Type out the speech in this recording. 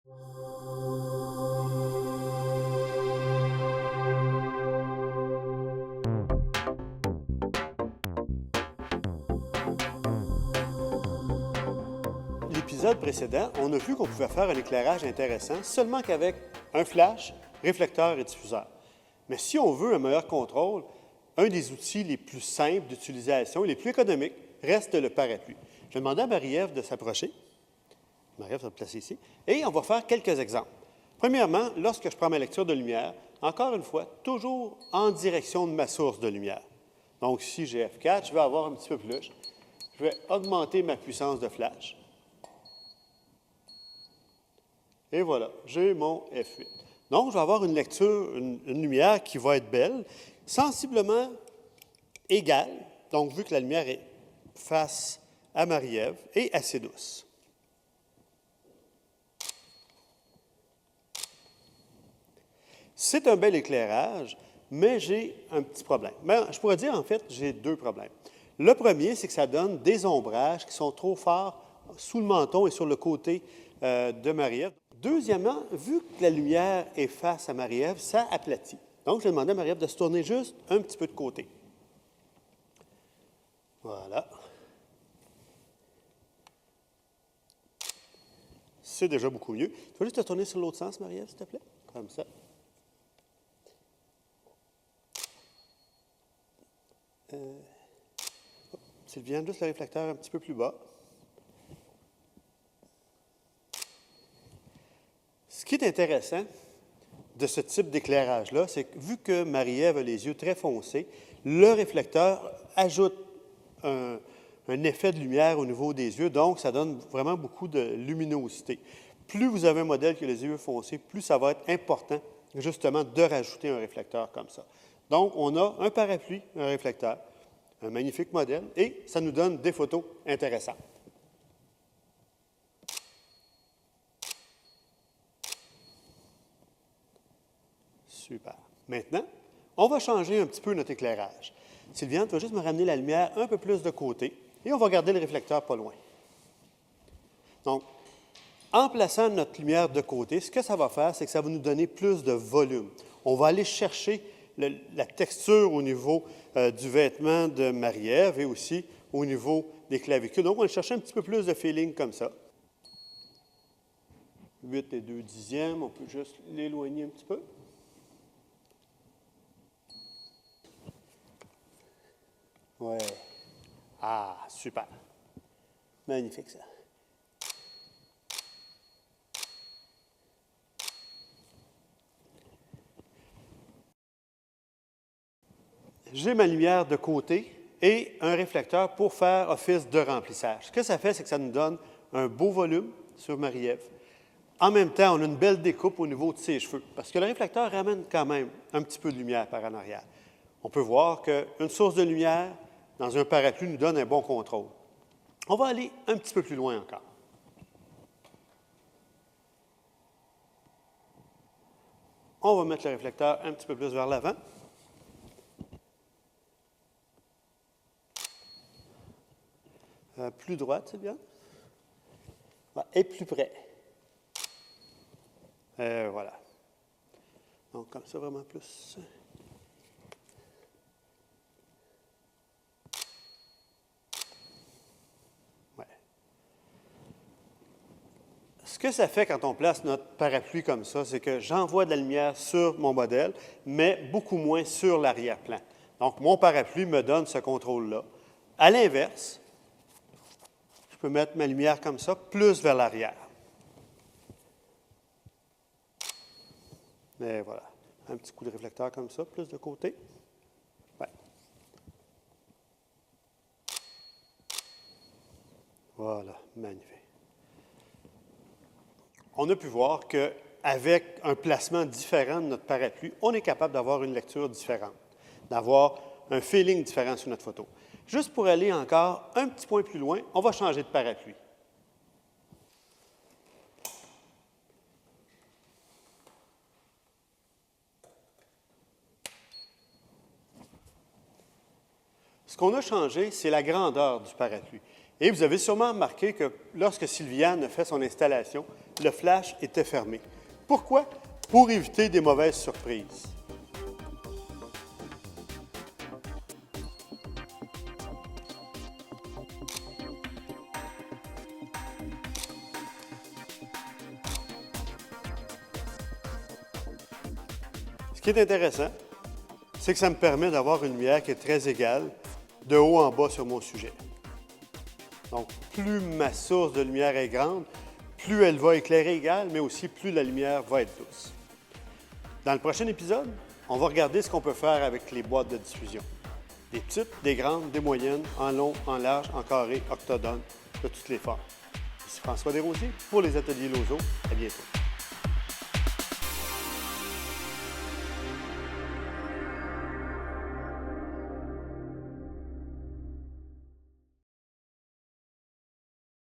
L'épisode précédent, on a vu qu'on pouvait faire un éclairage intéressant seulement qu'avec un flash, réflecteur et diffuseur. Mais si on veut un meilleur contrôle, un des outils les plus simples d'utilisation et les plus économiques reste le parapluie. Je vais demander à Marie-Ève de s'approcher. Marie-Ève va se placer ici. Et on va faire quelques exemples. Premièrement, lorsque je prends ma lecture de lumière, encore une fois, toujours en direction de ma source de lumière. Donc, si j'ai F4, je vais avoir un petit peu plus. Je vais augmenter ma puissance de flash. Et voilà, j'ai mon F8. Donc, je vais avoir une lecture, une lumière qui va être belle, sensiblement égale, donc vu que la lumière est face à Marie-Ève, et assez douce. C'est un bel éclairage, mais j'ai un petit problème. Ben, je pourrais dire, en fait, j'ai deux problèmes. Le premier, c'est que ça donne des ombrages qui sont trop forts sous le menton et sur le côté de Marie-Ève. Deuxièmement, vu que la lumière est face à Marie-Ève, ça aplatit. Donc, je vais demander à Marie-Ève de se tourner juste un petit peu de côté. Voilà. C'est déjà beaucoup mieux. Tu vas juste te tourner sur l'autre sens, Marie-Ève, s'il te plaît? Comme ça. Sylviane, juste le réflecteur un petit peu plus bas. Ce qui est intéressant de ce type d'éclairage-là, c'est que vu que Marie-Ève a les yeux très foncés, le réflecteur ajoute un effet de lumière au niveau des yeux, donc ça donne vraiment beaucoup de luminosité. Plus vous avez un modèle qui a les yeux foncés, plus ça va être important, justement, de rajouter un réflecteur comme ça. Donc, on a un parapluie, un réflecteur, un magnifique modèle, et ça nous donne des photos intéressantes. Super. Maintenant, on va changer un petit peu notre éclairage. Sylviane, tu vas juste me ramener la lumière un peu plus de côté et on va garder le réflecteur pas loin. Donc, en plaçant notre lumière de côté, ce que ça va faire, c'est que ça va nous donner plus de volume. On va aller chercher la texture au niveau du vêtement de Marie-Ève et aussi au niveau des clavicules. Donc, on va chercher un petit peu plus de feeling comme ça. 8 et 2 dixièmes, on peut juste l'éloigner un petit peu. Ouais. Ah, super. Magnifique, ça. J'ai ma lumière de côté et un réflecteur pour faire office de remplissage. Ce que ça fait, c'est que ça nous donne un beau volume sur Marie-Ève. En même temps, on a une belle découpe au niveau de ses cheveux, parce que le réflecteur ramène quand même un petit peu de lumière par en arrière. On peut voir qu'une source de lumière dans un parapluie nous donne un bon contrôle. On va aller un petit peu plus loin encore. On va mettre le réflecteur un petit peu plus vers l'avant. Plus droite, c'est bien. Et plus près. Voilà. Donc, comme ça, vraiment plus. Ouais. Ce que ça fait quand on place notre parapluie comme ça, c'est que j'envoie de la lumière sur mon modèle, mais beaucoup moins sur l'arrière-plan. Donc, mon parapluie me donne ce contrôle-là. À l'inverse, je peux mettre ma lumière comme ça, plus vers l'arrière. Et voilà. Un petit coup de réflecteur comme ça, plus de côté. Ouais. Voilà, magnifique. On a pu voir qu'avec un placement différent de notre parapluie, on est capable d'avoir une lecture différente, d'avoir un feeling différent sur notre photo. Juste pour aller encore un petit point plus loin, on va changer de parapluie. Ce qu'on a changé, c'est la grandeur du parapluie. Et vous avez sûrement remarqué que lorsque Sylviane a fait son installation, le flash était fermé. Pourquoi? Pour éviter des mauvaises surprises. Ce qui est intéressant, c'est que ça me permet d'avoir une lumière qui est très égale, de haut en bas sur mon sujet. Donc, plus ma source de lumière est grande, plus elle va éclairer égal, mais aussi plus la lumière va être douce. Dans le prochain épisode, on va regarder ce qu'on peut faire avec les boîtes de diffusion. Des petites, des grandes, des moyennes, en long, en large, en carré, octogone, de toutes les formes. Ici François Desrosiers pour les Ateliers Lozo. À bientôt.